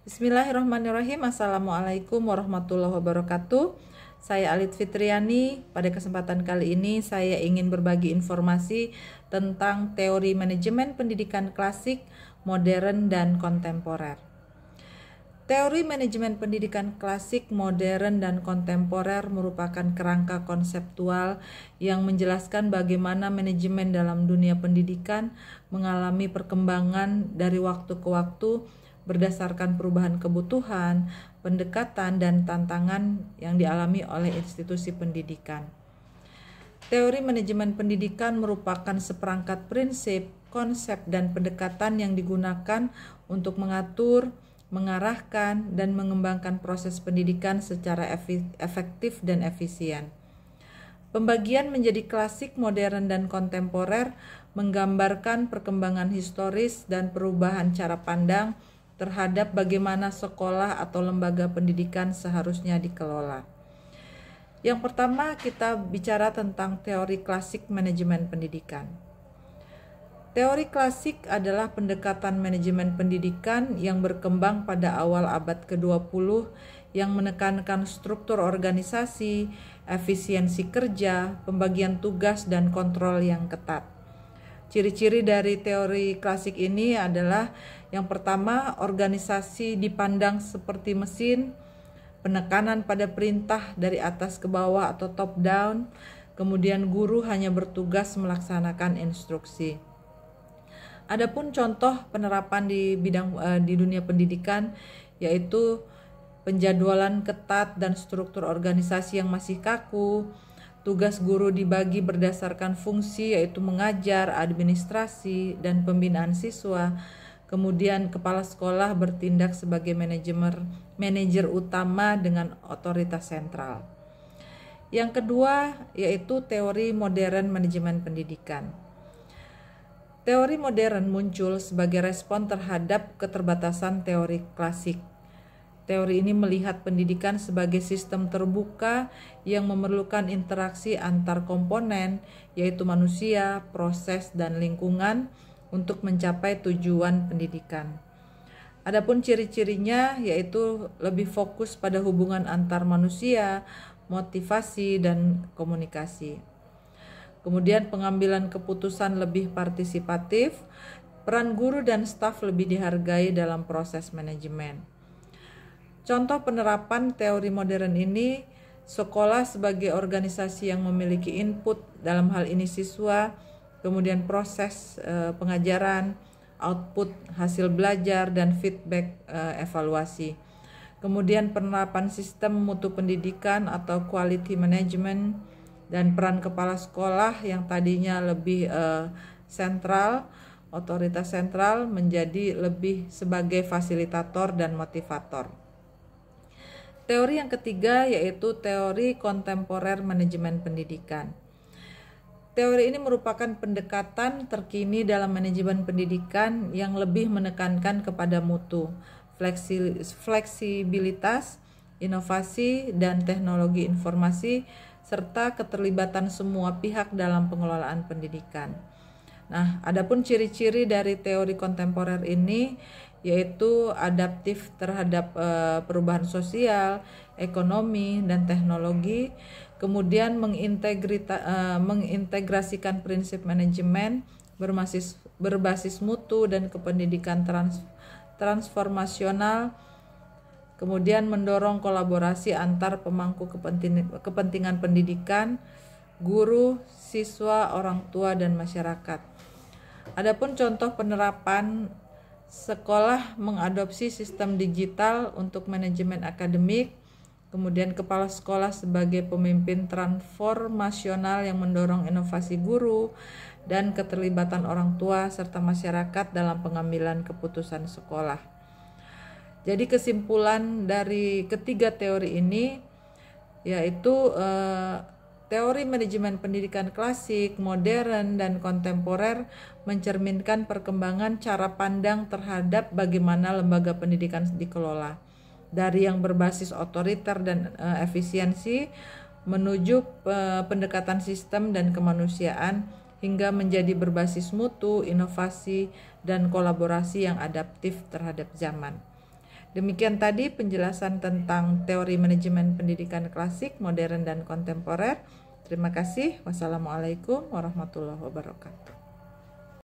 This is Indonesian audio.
Bismillahirrahmanirrahim. Assalamualaikum warahmatullahi wabarakatuh. Saya Alit Fitriani. Pada kesempatan kali ini saya ingin berbagi informasi tentang teori manajemen pendidikan klasik, modern, dan kontemporer. Teori manajemen pendidikan klasik, modern, dan kontemporer merupakan kerangka konseptual yang menjelaskan bagaimana manajemen dalam dunia pendidikan mengalami perkembangan dari waktu ke waktu berdasarkan perubahan kebutuhan, pendekatan, dan tantangan yang dialami oleh institusi pendidikan. Teori manajemen pendidikan merupakan seperangkat prinsip, konsep, dan pendekatan yang digunakan untuk mengatur, mengarahkan, dan mengembangkan proses pendidikan secara efektif dan efisien. Pembagian menjadi klasik, modern, dan kontemporer menggambarkan perkembangan historis dan perubahan cara pandang terhadap bagaimana sekolah atau lembaga pendidikan seharusnya dikelola. Yang pertama, kita bicara tentang teori klasik manajemen pendidikan. Teori klasik adalah pendekatan manajemen pendidikan yang berkembang pada awal abad ke-20 yang menekankan struktur organisasi, efisiensi kerja, pembagian tugas, dan kontrol yang ketat. Ciri-ciri dari teori klasik ini adalah yang pertama, organisasi dipandang seperti mesin, penekanan pada perintah dari atas ke bawah atau top down, kemudian guru hanya bertugas melaksanakan instruksi. Adapun contoh penerapan di dunia pendidikan yaitu penjadwalan ketat dan struktur organisasi yang masih kaku. Tugas guru dibagi berdasarkan fungsi yaitu mengajar, administrasi, dan pembinaan siswa. Kemudian kepala sekolah bertindak sebagai manajer utama dengan otoritas sentral. Yang kedua yaitu teori modern manajemen pendidikan. Teori modern muncul sebagai respon terhadap keterbatasan teori klasik. Teori ini melihat pendidikan sebagai sistem terbuka yang memerlukan interaksi antar komponen, yaitu manusia, proses, dan lingkungan untuk mencapai tujuan pendidikan. Adapun ciri-cirinya yaitu lebih fokus pada hubungan antar manusia, motivasi, dan komunikasi. Kemudian pengambilan keputusan lebih partisipatif, peran guru dan staf lebih dihargai dalam proses manajemen. Contoh penerapan teori modern ini, sekolah sebagai organisasi yang memiliki input, dalam hal ini siswa, kemudian proses pengajaran, output hasil belajar, dan feedback evaluasi. Kemudian penerapan sistem mutu pendidikan atau quality management, dan peran kepala sekolah yang tadinya lebih sentral, otoritas sentral menjadi lebih sebagai fasilitator dan motivator. Teori yang ketiga yaitu teori kontemporer manajemen pendidikan. Teori ini merupakan pendekatan terkini dalam manajemen pendidikan yang lebih menekankan kepada mutu, fleksibilitas, inovasi, dan teknologi informasi, serta keterlibatan semua pihak dalam pengelolaan pendidikan. Nah, adapun ciri-ciri dari teori kontemporer ini yaitu adaptif terhadap perubahan sosial, ekonomi, dan teknologi, kemudian mengintegrasikan prinsip manajemen berbasis mutu dan kependidikan transformasional, kemudian mendorong kolaborasi antar pemangku kepentingan pendidikan, guru, siswa, orang tua, dan masyarakat. Adapun contoh penerapan, sekolah mengadopsi sistem digital untuk manajemen akademik, kemudian kepala sekolah sebagai pemimpin transformasional yang mendorong inovasi guru dan keterlibatan orang tua serta masyarakat dalam pengambilan keputusan sekolah. Jadi kesimpulan dari ketiga teori ini yaitu teori manajemen pendidikan klasik, modern, dan kontemporer mencerminkan perkembangan cara pandang terhadap bagaimana lembaga pendidikan dikelola. Dari yang berbasis otoriter dan efisiensi menuju pendekatan sistem dan kemanusiaan hingga menjadi berbasis mutu, inovasi, dan kolaborasi yang adaptif terhadap zaman. Demikian tadi penjelasan tentang teori manajemen pendidikan klasik, modern, dan kontemporer. Terima kasih. Wassalamualaikum warahmatullahi wabarakatuh.